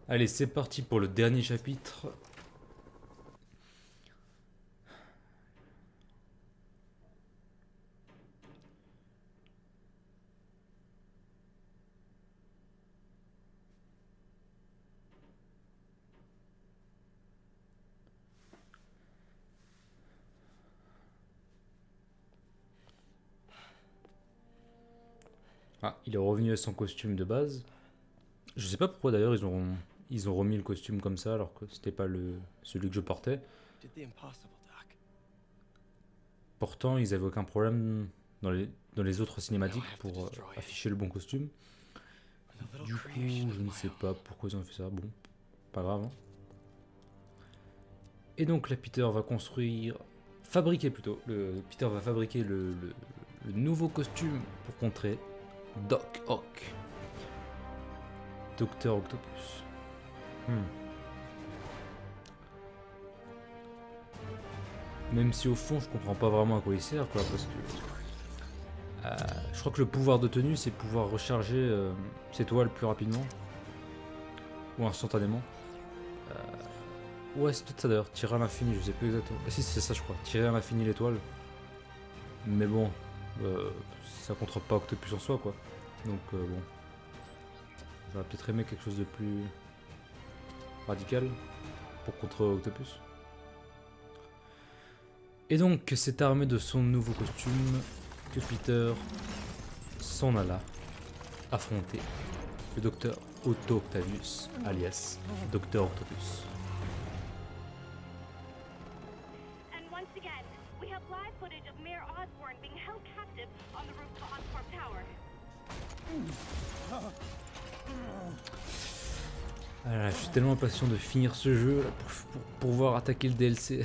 Allez, c'est parti pour le dernier chapitre. Ah, il est revenu à son costume de base. Je sais pas pourquoi d'ailleurs ils ont remis le costume comme ça alors que c'était pas celui que je portais. Pourtant, ils avaient aucun problème dans les autres cinématiques pour afficher le bon costume. Du coup, je ne sais pas pourquoi ils ont fait ça. Bon, pas grave. Hein. Et donc là, fabriquer plutôt. Peter va fabriquer le nouveau costume pour contrer Doc Ock. Docteur Octopus. Même si au fond je comprends pas vraiment à quoi il sert quoi, parce que je crois que le pouvoir de tenue c'est pouvoir recharger ses toiles plus rapidement ou instantanément. Ouais, c'est peut-être ça d'ailleurs, tirer à l'infini, je sais plus exactement. Ah si, c'est ça je crois, tirer à l'infini l'étoile. Mais bon, ça contre pas Octopus en soi quoi. Donc bon. J'aurais peut-être aimé quelque chose de plus radical pour contrer Octopus. Et donc, c'est armé de son nouveau costume que Peter s'en alla affronter le docteur Otto Octavius, alias Docteur Octopus. And once again, we have live footage of Mayor Osborn being held captive on the roof of Oscorp Tower. Ah là, je suis tellement impatient de finir ce jeu là, pour pouvoir attaquer le DLC.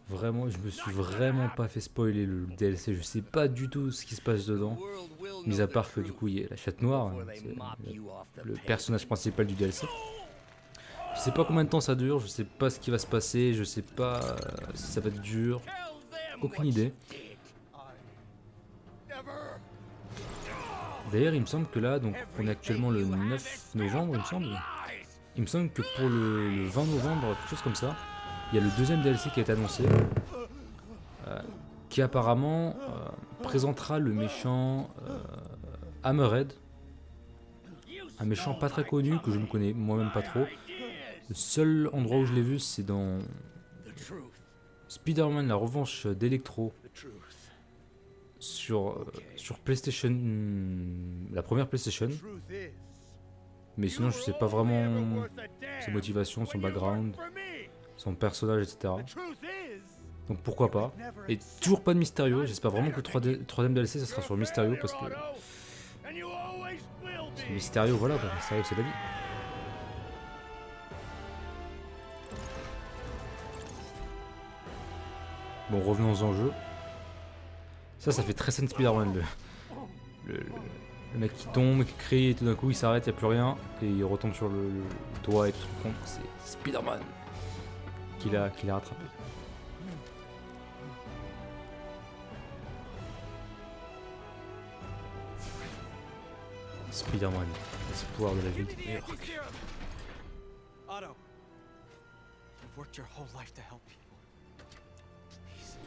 Vraiment, je me suis vraiment pas fait spoiler le DLC, je sais pas du tout ce qui se passe dedans. Mis à part que du coup il y a la chatte noire, c'est le personnage principal du DLC. Je sais pas combien de temps ça dure, je sais pas ce qui va se passer, je sais pas si ça va être dur. Aucune idée. D'ailleurs, il me semble que là, donc on est actuellement le 9 novembre, il me semble. Il me semble que pour le 20 novembre, quelque chose comme ça, il y a le deuxième DLC qui a été annoncé, qui apparemment présentera le méchant Hammerhead. Un méchant pas très connu, que je ne connais moi-même pas trop. Le seul endroit où je l'ai vu, c'est dans Spider-Man, la revanche d'Electro. Sur PlayStation, la première PlayStation. Mais sinon, je sais pas vraiment ses motivations, son background, son personnage, etc. Donc pourquoi pas. Et toujours pas de Mysterio. J'espère vraiment que le troisième DLC, ça sera sur Mysterio parce que Mysterio, voilà, bah, Mysterio, c'est la vie. Bon, revenons en jeu. Ça fait très scène Spider-Man. Le mec qui tombe, qui crie, et tout d'un coup il s'arrête, il n'y a plus rien, et il retombe sur le toit et tout ce qu'on c'est Spider-Man qui l'a rattrapé. Spider-Man, l'espoir de la ville de New York. Otto, you've worked your whole life to help people. Please.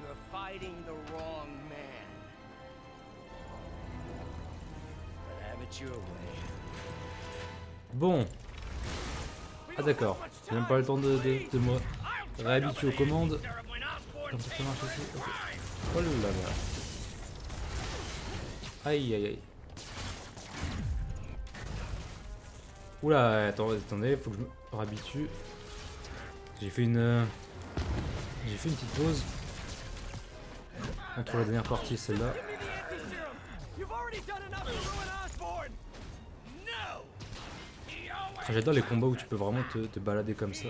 You're fighting the wrong man. But have it your way. Bon. Ah d'accord, j'ai même pas le temps de me réhabituer aux commandes. Comme ça marche aussi. Okay. Oh là là. Aïe aïe aïe. Oula, attendez, faut que je me réhabitue. J'ai fait une petite pause entre la dernière partie et celle-là. J'adore les combats où tu peux vraiment te balader comme ça.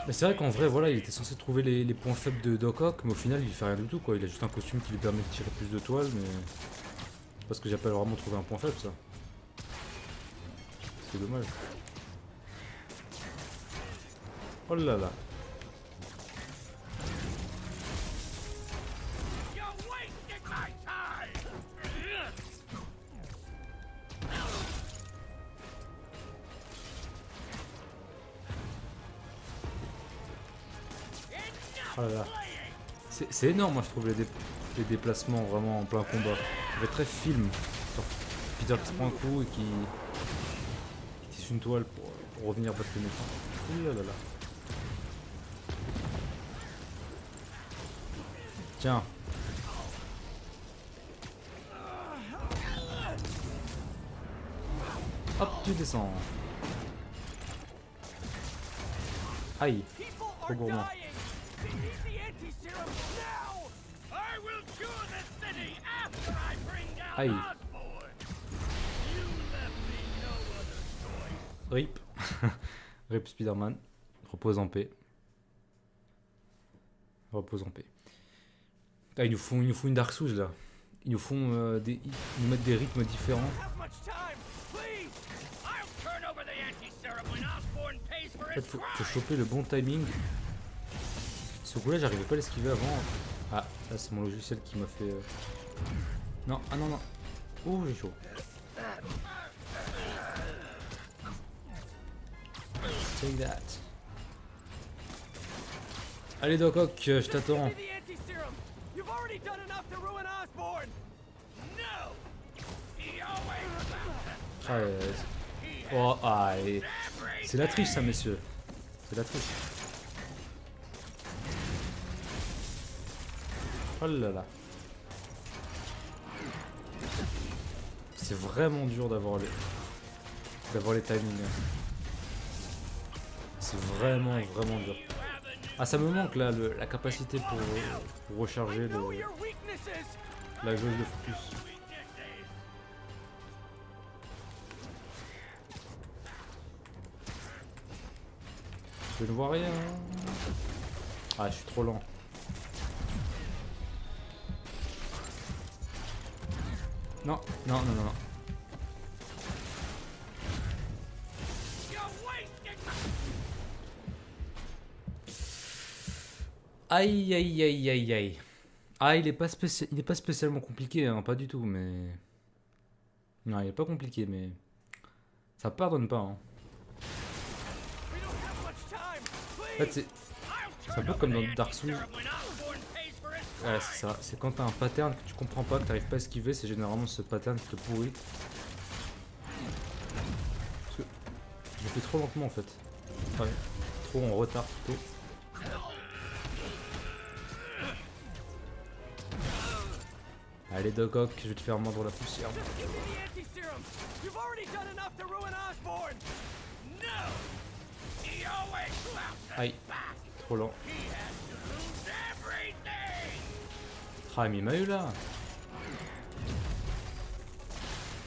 Mais c'est vrai qu'en vrai, voilà, il était censé trouver les points faibles de Doc Ock, mais au final, il fait rien du tout, quoi. Il a juste un costume qui lui permet de tirer plus de toiles, mais... Parce que j'appelle vraiment trouver un point faible, ça. C'est dommage. Oh là là. Oh là là. C'est énorme, moi je trouve les déplacements vraiment en plein combat. Ça fait très film. Genre Peter qui se prend un coup et qui tisse une toile pour revenir battre le méchant. Ouh là là là. Tiens. Hop, tu descends. Aïe, trop gourmand. Aïe. Rip. Rip Spider-Man. Repose en paix. Repose en paix. Ah, ils nous font une Dark Souls là. Ils nous font ils nous mettent des rythmes différents. En fait, faut choper le bon timing. Ce coup là j'arrivais pas à l'esquiver avant. Ah, là c'est mon logiciel qui m'a fait... Non, ah non, non. Oh, j'ai chaud. Take that. Allez Doc Ock, je t'attends. Oh, ah, c'est la triche ça, messieurs. C'est la triche. Oh là là. C'est vraiment dur d'avoir les timings. C'est vraiment dur. Ah, ça me manque là la capacité pour recharger la jauge de focus. Je ne vois rien. Ah, je suis trop lent. Non, non, non, non, non. Aïe, aïe, aïe, aïe, aïe. Ah, il est pas spécialement compliqué, hein, pas du tout, mais... Non, il est pas compliqué, mais... Ça pardonne pas, hein. En fait, c'est un peu comme dans Dark Souls. Ouais, c'est ça. C'est quand t'as un pattern que tu comprends pas, que t'arrives pas à esquiver, c'est généralement ce pattern qui te pourrit. Parce que je le fais trop lentement en fait. Ouais, trop en retard plutôt. Allez Doc Ock, je vais te faire mordre la poussière. Aïe, trop lent. Ah, mais il m'a eu là.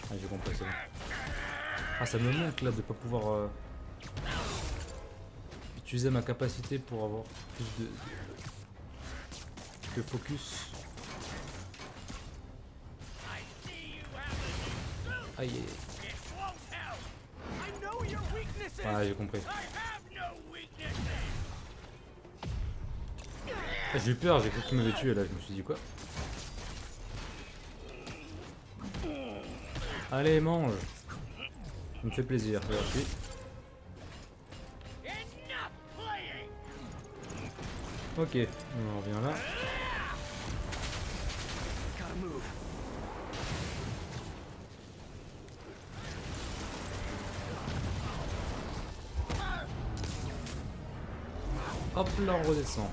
Ah, j'ai compris, c'est bon. Ah, ça me manque là de pas pouvoir utiliser ma capacité pour avoir plus de focus. Aïe. Ah, j'ai compris. Ah, j'ai eu peur, j'ai cru qu'il m'avait tué là, je me suis dit quoi. Allez, mange. Ça me fait plaisir, merci. Ok, on en revient là. Hop là, on redescend.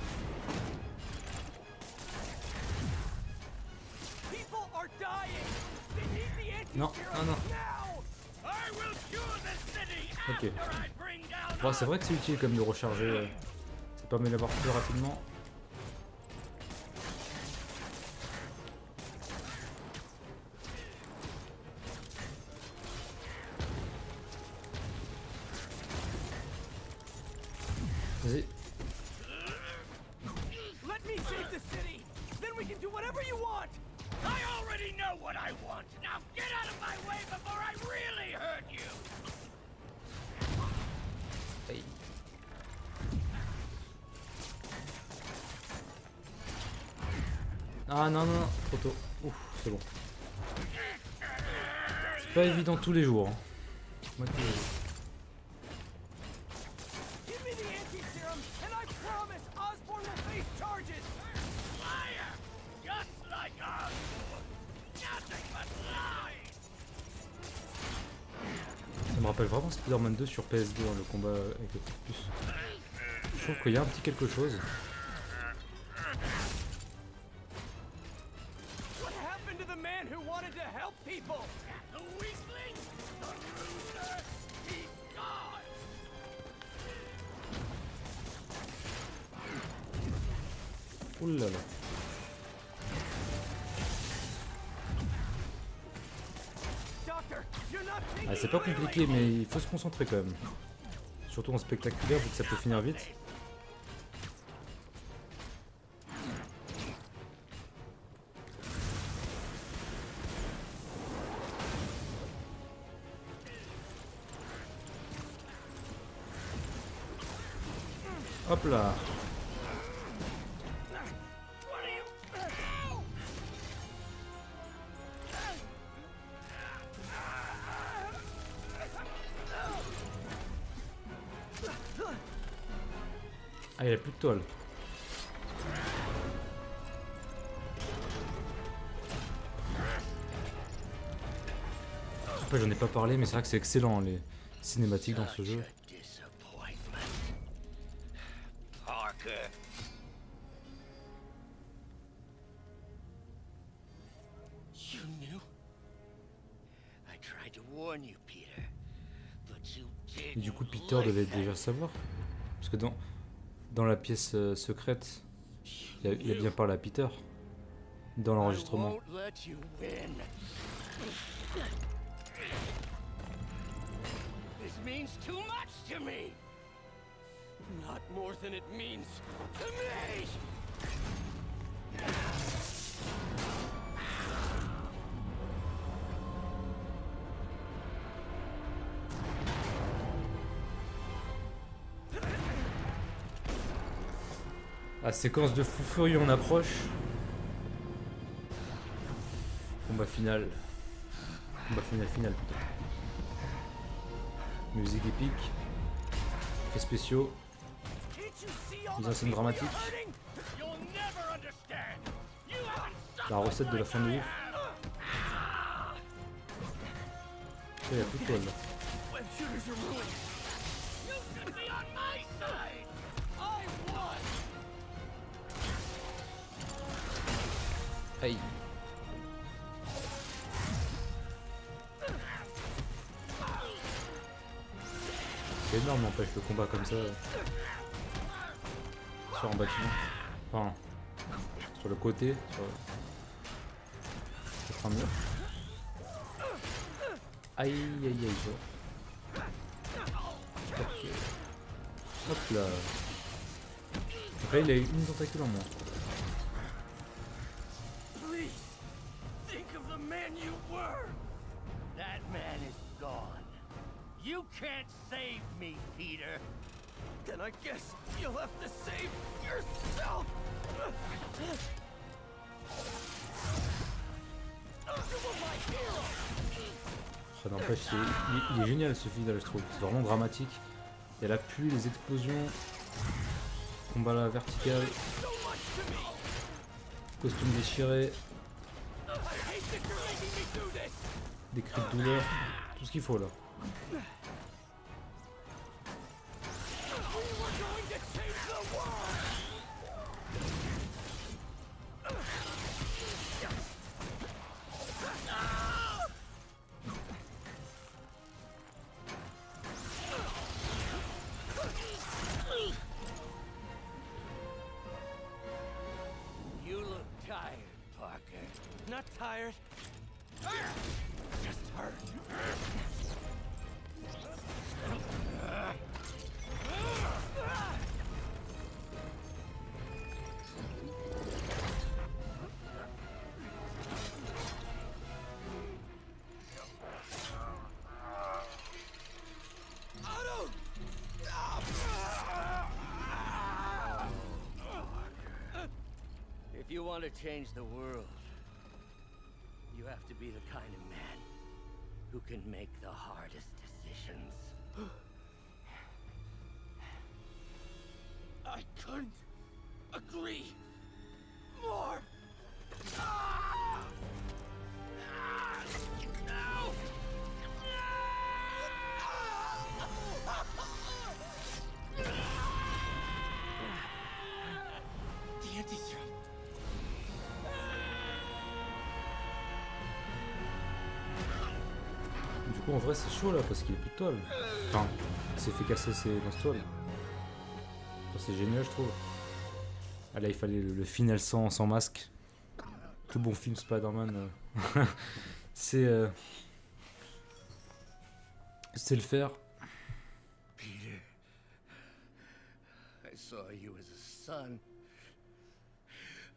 Non, non, non. Ok. Bon, c'est vrai que c'est utile comme de recharger. Ça permet d'avoir plus rapidement. Vas-y. Let me save the city. Then we can do whatever you want. I already know what I want. Now get out of my way before I really hurt you. Aïe. Ah non, non, trop tôt. Ouf, c'est bon. C'est pas évident tous les jours. Hein. Moi, tous les jours. Give me the anti-serum, and I promise Osborn will face charges. Liar! Just like Osborn. Nothing but lies. Ça me rappelle vraiment Spider-Man 2 sur PS2, hein, le combat avec le coup de puce. Je trouve qu'il y a un petit quelque chose. What happened to the man who wanted to help people? The weakling, the loser, he's gone. Ouh là là. Doctor, you're not thinking Ah, c'est pas compliqué, mais il faut se concentrer quand même. Surtout en spectaculaire, vu que ça peut finir vite. Hop là. Ah, il a plus de toile. Après, j'en ai pas parlé, mais c'est vrai que c'est excellent les cinématiques dans ce jeu. Disappointment. Parker. You knew? I tried to warn you, Peter. But you Et didn't du coup, Peter devait déjà savoir. Parce que dans la pièce secrète, il a bien parlé à Peter. Dans l'enregistrement. I won't let you win. This means too much to me. not more than it means to me. La séquence de fou furieux en approche. Combat final. Combat final putain. Musique épique. Effets spéciaux. Mise en scène dramatique. You'll never understand. You haven't La recette de la fin de livre. Il y a plus de toile là. Web shooters are ruined. You should be on my side. I won. Aïe. C'est énorme n'empêche le combat comme ça. Sur un bâtiment. Enfin. Sur le côté. Sur un mur. Aïe aïe aïe. Ok. Hop là. Après il a eu une tentacule en moins. Please, think of the man you were. That man is gone. You can't save me, Peter. Then I guess you'll have to save yourself. You were my hero. Ça n'empêche, il est génial ce final je trouve. C'est vraiment dramatique. Il y a la pluie, les explosions. Combat là vertical. So much to me. Costume déchiré. I hate that you're making me do this. Des cris de douleur. Tout ce qu'il faut là. We were going to change the world. You look tired, Parker. Not tired. Just hurt. want to change the world, you have to be the kind of man who can make the hardest decisions. I couldn't agree more. Ah! Ah! No! The anti-serum. Du coup, en vrai, c'est chaud là parce qu'il est plus de toile. Enfin, il s'est fait casser ses toiles. Enfin, c'est génial, je trouve. Ah là, il fallait le final sans masque. Tout bon film Spider-Man, c'est le faire. Peter, I saw you as a son.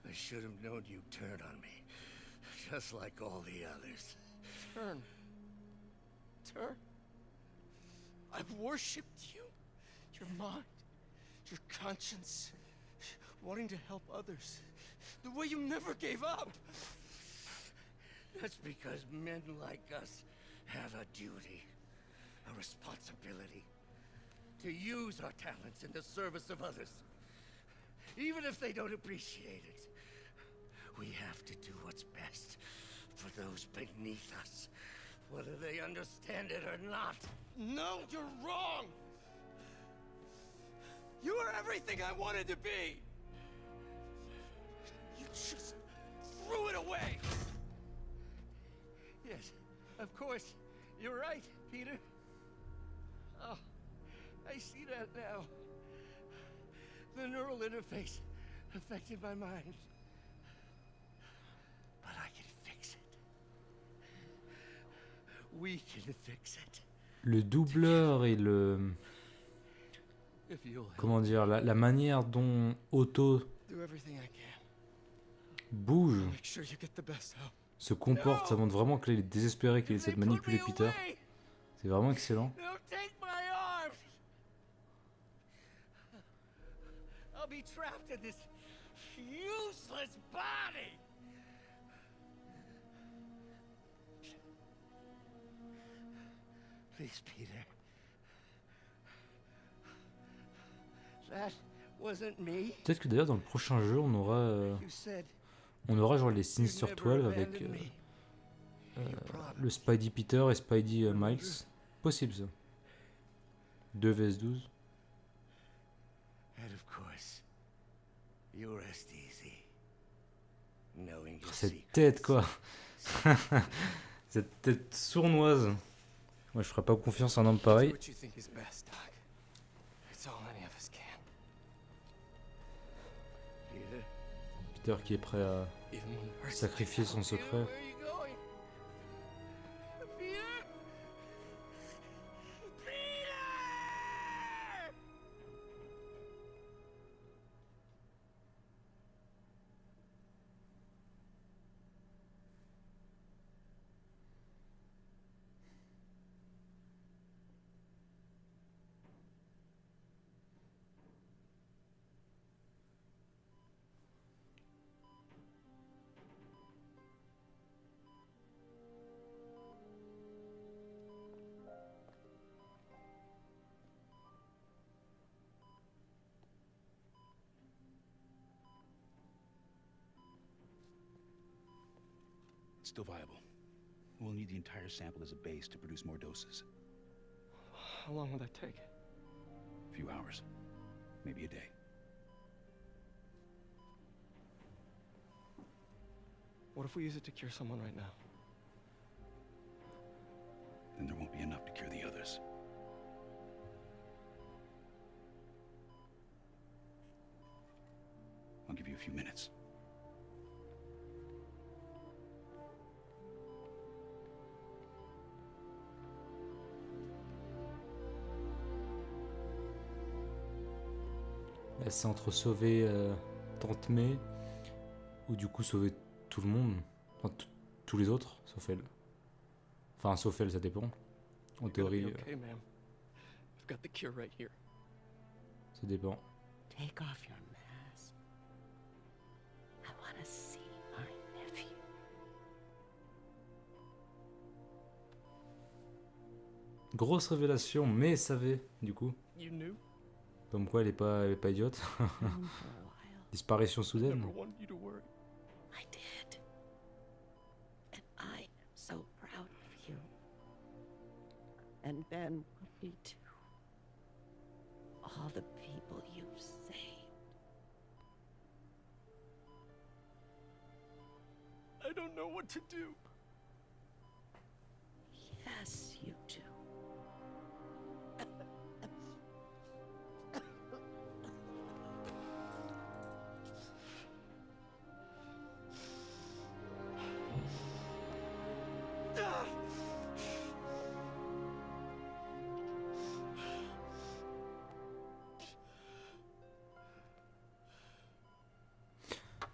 I should have known you'd turn on me, just like all the others. Turn. Turn? I've worshipped you. Your mind, your conscience, wanting to help others. The way you never gave up. That's because men like us have a duty, a responsibility, to use our talents in the service of others. Even if they don't appreciate it, we have to do what's best for those beneath us, whether they understand it or not. No, you're wrong. You are everything I wanted to be. You just threw it away. Yes, of course. You're right, Peter. Oh, I see that now. The neural interface affected my mind. But I can fix it. We can fix it. Le doubleur et le... If you'll Comment dire, la manière dont Otto Do everything I can. bouge, Make sure you get the best help. se comporte, ça montre vraiment qu'il est désespéré, qu'il essaie de manipuler Peter. C'est vraiment excellent. They'll take my arms. I'll be trapped in this useless body. Please, Peter. That wasn't me. Peut-être que d'ailleurs dans le prochain jeu on aura genre les Sinister 12 avec le Spidey Peter et Spidey Miles. Possible ça. 2 vs 12. And of course, you rest easy, knowing your Cette secret. tête quoi. Cette tête sournoise. Moi je ferais pas confiance à un homme Do pareil. what you think is best, Doc. It's all any of us can. Peter, Peter qui est prêt à Even when it hurts. sacrifier son Peter, secret. where are you going? Peter! Peter! It's still viable. We'll need the entire sample as a base to produce more doses. How long will that take? A few hours. Maybe a day. What if we use it to cure someone right now? Then there won't be enough to cure the others. I'll give you a few minutes. Là, c'est entre sauver Tante May ou du coup sauver tout le monde, enfin, tous les autres, sauf elle. Enfin, sauf elle, ça dépend. En You're gonna théorie, be okay, ma'am. I've got the cure right here. ça dépend. Take off your mask. I want to see Grosse révélation, mais savait, du coup. You knew? Comme quoi, elle est pas idiote. Known for a while. Disparition I soudaine. never wanted you to worry. I did. And I am so proud of you. And Ben will be too. All the people you've saved. I don't know what to do. Yes, you do.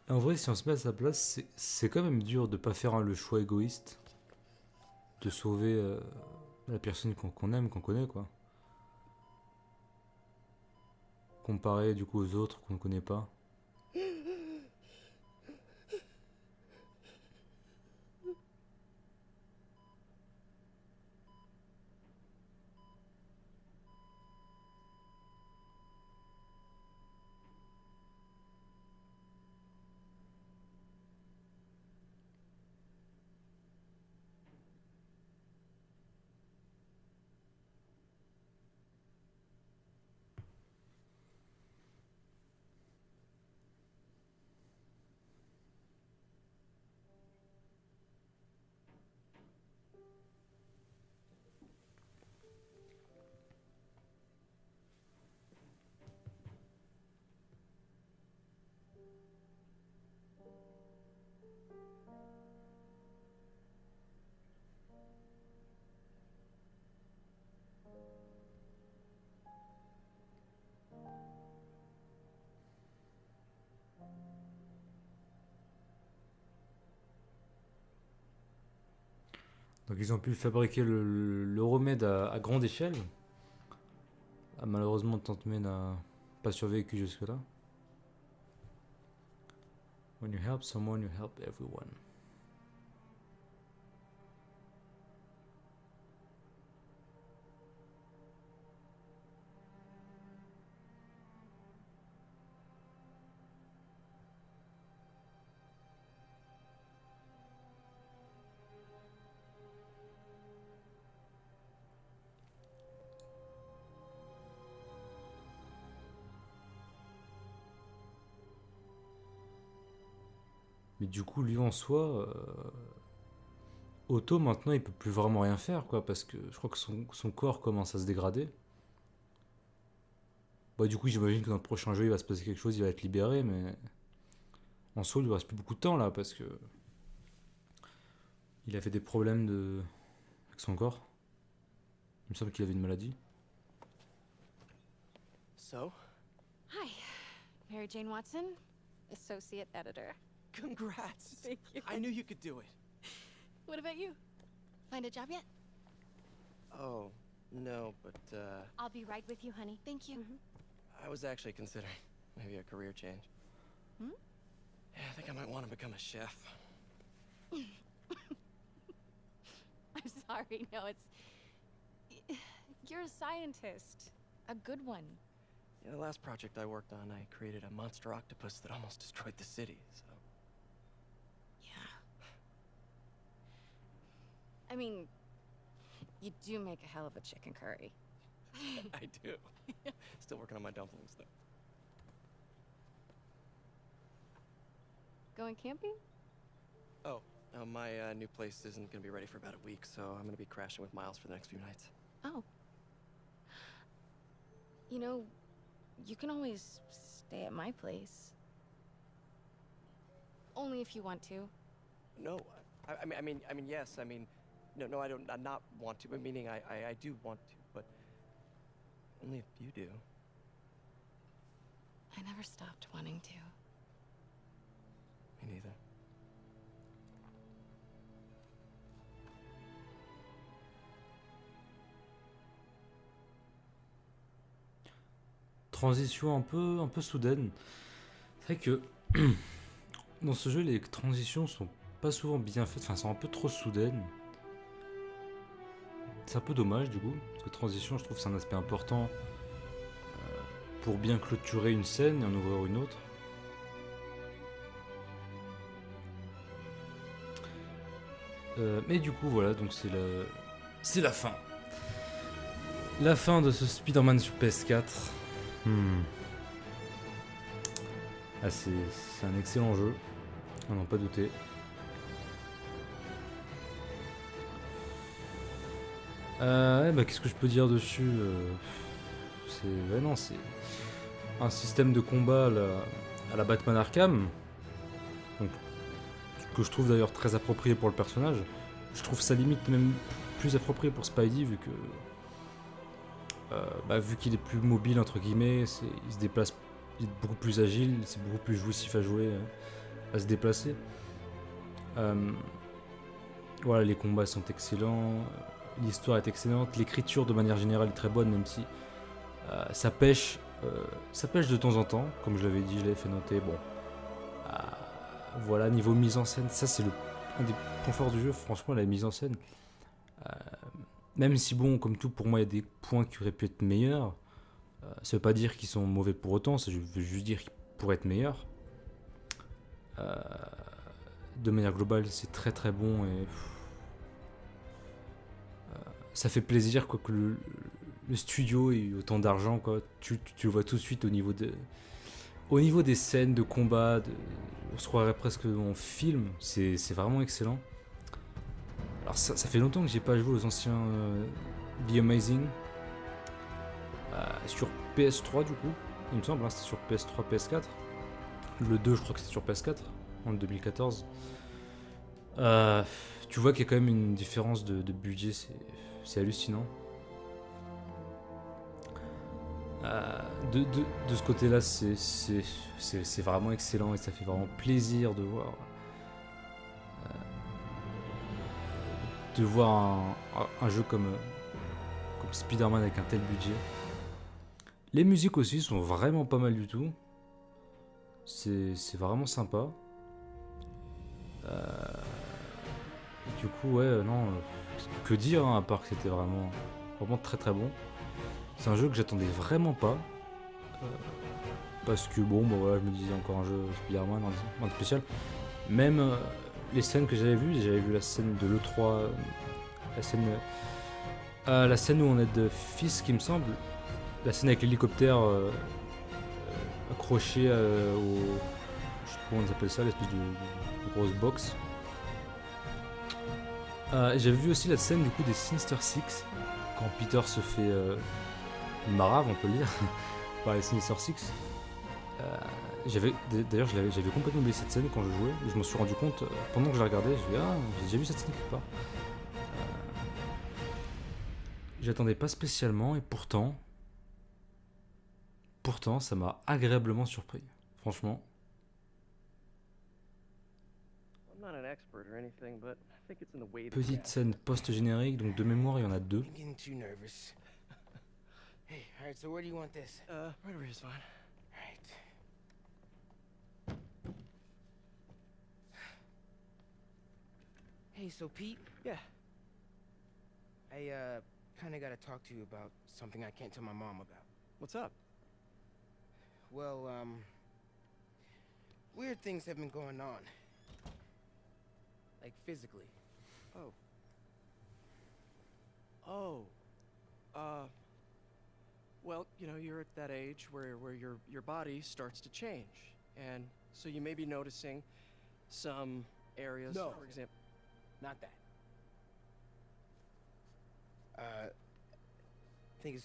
En vrai, si on se met à sa place, c'est quand même dur de pas faire le choix égoïste de sauver la personne qu'on aime, qu'on connaît, quoi. Comparé du coup aux autres qu'on ne connaît pas. Donc ils ont pu fabriquer le remède à grande échelle. Ah, malheureusement, Tante May n'a pas survécu jusque-là. When you help someone, you help everyone. Mais du coup, lui en soi, Otto maintenant il peut plus vraiment rien faire, quoi, parce que je crois que son corps commence à se dégrader. Bah, du coup, j'imagine que dans le prochain jeu il va se passer quelque chose, il va être libéré, mais en soi, il lui reste plus beaucoup de temps là, parce que il a fait des problèmes avec son corps. Il me semble qu'il avait une maladie. So, Hi, Mary Jane Watson, Associate Editor. congrats. Thank you. I knew you could do it. What about you? Find a job yet? Oh, no, but, I'll be right with you, honey. Thank you. I was actually considering maybe a career change. Hmm? Yeah, I think I might want to become a chef. I'm sorry, no, it's... You're a scientist. A good one. Yeah, the last project I worked on, I created a monster octopus that almost destroyed the city, so... Yeah. I mean, you do make a hell of a chicken curry. I do. Still working on my dumplings, though. Going camping? Oh, my new place isn't gonna be ready for about a week, so I'm gonna be crashing with Miles for the next few nights. Oh. You know, you can always stay at my place. Only if you want to. No, I mean, yes, I mean, no, I don't, I not want to, but meaning I do want to, but only if you do. I never stopped wanting to. Me neither. Transition un peu soudaine. C'est vrai que dans ce jeu, les transitions sont pas souvent bien faites, enfin, sont un peu trop soudaines. c'est un peu dommage du coup, parce que transition, je trouve que c'est un aspect important pour bien clôturer une scène et en ouvrir une autre. Mais du coup, voilà, donc c'est la fin. La fin de ce Spider-Man sur PS4. Ah, c'est un excellent jeu, à n'en pas douter. Ouais, bah, qu'est-ce que je peux dire dessus ouais, non, c'est un système de combat à la Batman Arkham, donc, que je trouve d'ailleurs très approprié pour le personnage. Je trouve ça limite même plus approprié pour Spidey vu que vu qu'il est plus mobile entre guillemets, il se déplace, il est beaucoup plus agile, c'est beaucoup plus jouissif à jouer, à se déplacer. Voilà, les combats sont excellents, l'histoire est excellente, l'écriture de manière générale est très bonne, même si ça pêche de temps en temps, comme je l'avais dit, je l'avais fait noter. Bon, voilà, niveau mise en scène, ça c'est un des points forts du jeu, franchement, la mise en scène. Même si bon, comme tout, pour moi, il y a des points qui auraient pu être meilleurs. Ça veut pas dire qu'ils sont mauvais pour autant, ça veut juste dire qu'ils pourraient être meilleurs. De manière globale, c'est très très bon et ça fait plaisir quoi, que le studio ait autant d'argent, quoi. Tu le vois tout de suite au niveau des scènes de combat, on se croirait presque en film, c'est vraiment excellent. Alors ça fait longtemps que j'ai pas joué aux anciens The Amazing sur PS3 du coup, il me semble, hein, c'était sur PS3, PS4. Le 2 je crois que c'était sur PS4 en 2014. Tu vois qu'il y a quand même une différence de budget, c'est hallucinant. De ce côté-là, c'est vraiment excellent et ça fait vraiment plaisir de voir un jeu comme Spider-Man avec un tel budget. Les musiques aussi sont vraiment pas mal du tout. C'est vraiment sympa. Du coup, ouais, non, que dire, hein, à part que c'était vraiment très très bon. C'est un jeu que j'attendais vraiment pas. Parce que bon, bah voilà, je me disais encore un jeu Spider-Man en spécial. Même les scènes que j'avais vu la scène de l'E3, la scène où on est de Fisk, il me semble. La scène avec l'hélicoptère accroché au. Je sais pas comment on appelle ça, l'espèce de grosse box. J'avais vu aussi la scène du coup des Sinister Six, quand Peter se fait marave, on peut le dire, par les Sinister Six. D'ailleurs, j'avais complètement oublié cette scène quand je jouais, et je me suis rendu compte, pendant que je la regardais, je me suis dit, j'ai déjà vu cette scène quelque part. J'attendais pas spécialement, et pourtant, ça m'a agréablement surpris, franchement. Petite scène post-générique, donc de mémoire, il y en a 2. Hey, alright, so where do you want this? Right over here is fine. Alright. Hey, so Pete? Yeah. I, kinda gotta talk to you about something I can't tell my mom about. What's up? Well, weird things have been going on. Like, physically. Oh. Well, you know, you're at that age where your body starts to change, and so you may be noticing some areas, No. for example. Not that. I think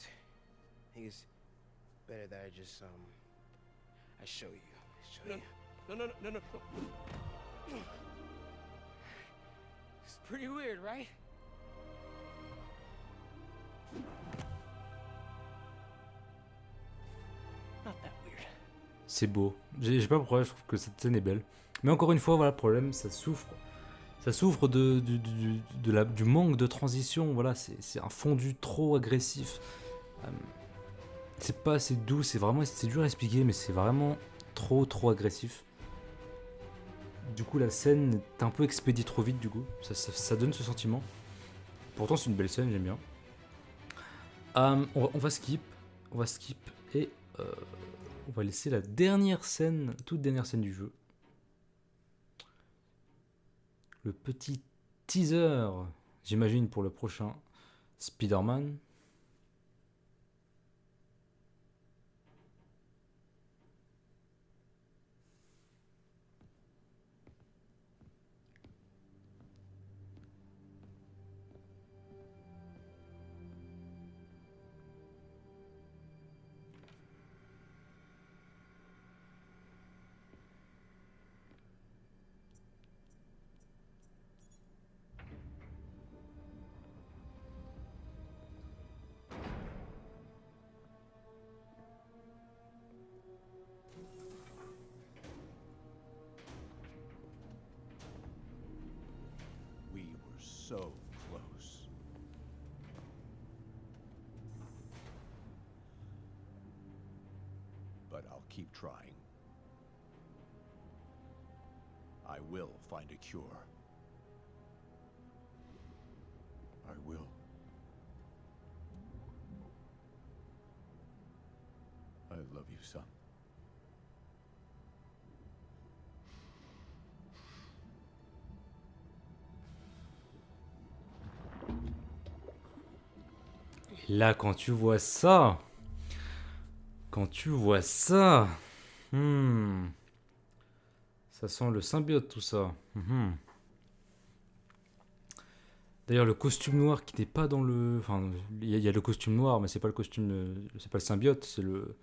it's better that I just, I show you. No. It's pretty weird, right? Not that weird. C'est beau. Je sais pas pourquoi, je trouve que cette scène est belle. Mais encore une fois, voilà, le problème, ça souffre du manque de transition. Voilà, c'est un fondu trop agressif. C'est pas assez doux, c'est dur à expliquer, mais c'est vraiment trop agressif. Du coup, la scène est un peu expédiée trop vite, du coup. Ça donne ce sentiment. Pourtant, c'est une belle scène, j'aime bien. On va skip. On va skip et on va laisser la dernière scène, toute dernière scène du jeu. Le petit teaser, j'imagine, pour le prochain Spider-Man. We were so close. But I'll keep trying. I will find a cure. I will. I love you, son. Là, quand tu vois ça, ça sent le symbiote tout ça. D'ailleurs, le costume noir qui n'est pas dans le, enfin, il y a le costume noir, mais c'est pas le costume, c'est pas le symbiote, c'est le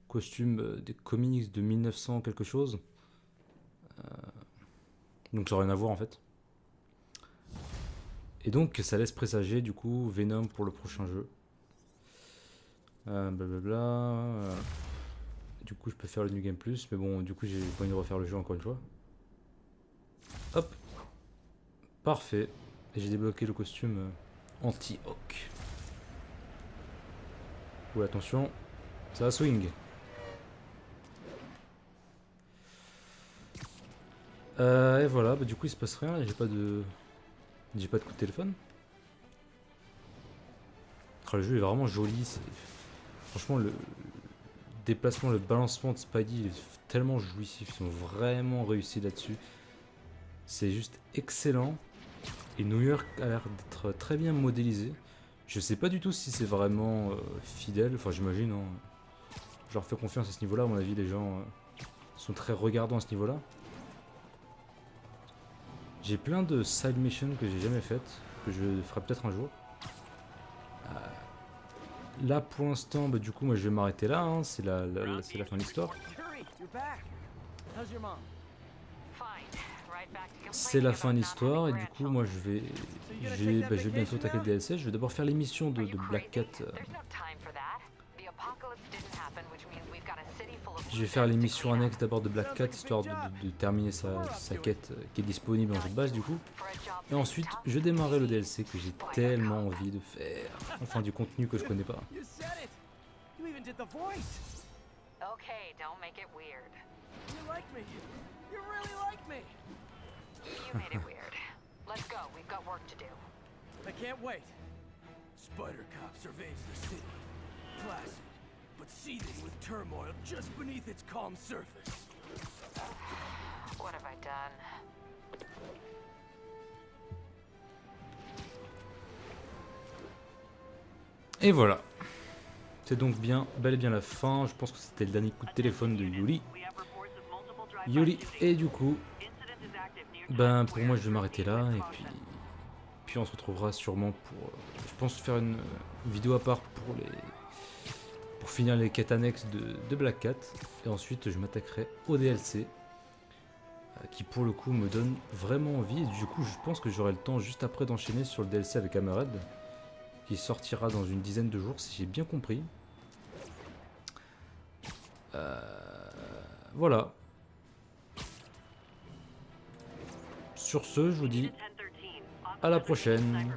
costume des comics de 1900 quelque chose. Donc ça n'a rien à voir en fait. Et donc ça laisse présager du coup Venom pour le prochain jeu. Blablabla. Du coup je peux faire le New Game Plus, mais bon du coup j'ai pas envie de refaire le jeu encore une fois. Hop. Parfait. Et j'ai débloqué le costume anti-Hawk. Ouais, attention, ça va swing. Et voilà, du coup il se passe rien, j'ai pas de coup de téléphone. Oh, le jeu est vraiment joli, franchement le déplacement, le balancement de Spidey il est tellement jouissif, ils sont vraiment réussis là-dessus. C'est juste excellent. Et New York a l'air d'être très bien modélisé. Je sais pas du tout si c'est vraiment fidèle, enfin j'imagine. Hein. Je leur fais confiance à ce niveau-là, à mon avis les gens sont très regardants à ce niveau-là. J'ai plein de side missions que j'ai jamais faites, que je ferai peut-être un jour. Là pour l'instant, du coup moi je vais m'arrêter là, hein. C'est la fin de l'histoire. C'est la fin de l'histoire et du coup moi je vais bientôt attaquer le DLC. Je vais d'abord faire l'émission de Black Cat. Je vais faire l'émission annexe d'abord de Black Cat histoire de terminer sa quête qui est disponible en jeu de base du coup. Et ensuite je vais démarrer le DLC que j'ai tellement envie de faire. Enfin du contenu que je connais pas. You made it weird. Let's go. We've got work to do. I can't wait. Spider Cop surveys the city, placid, but seething with turmoil just beneath its calm surface. What have I done? Et voilà. C'est donc bel et bien la fin. Je pense que c'était le dernier coup de téléphone de Yuri. Et du coup, pour moi je vais m'arrêter là et puis on se retrouvera sûrement pour, je pense faire une vidéo à part pour finir les quêtes annexes de Black Cat et ensuite je m'attaquerai au DLC qui pour le coup me donne vraiment envie et du coup je pense que j'aurai le temps juste après d'enchaîner sur le DLC avec Hammerhead qui sortira dans une dizaine de jours si j'ai bien compris. Voilà. Sur ce, je vous dis à la prochaine.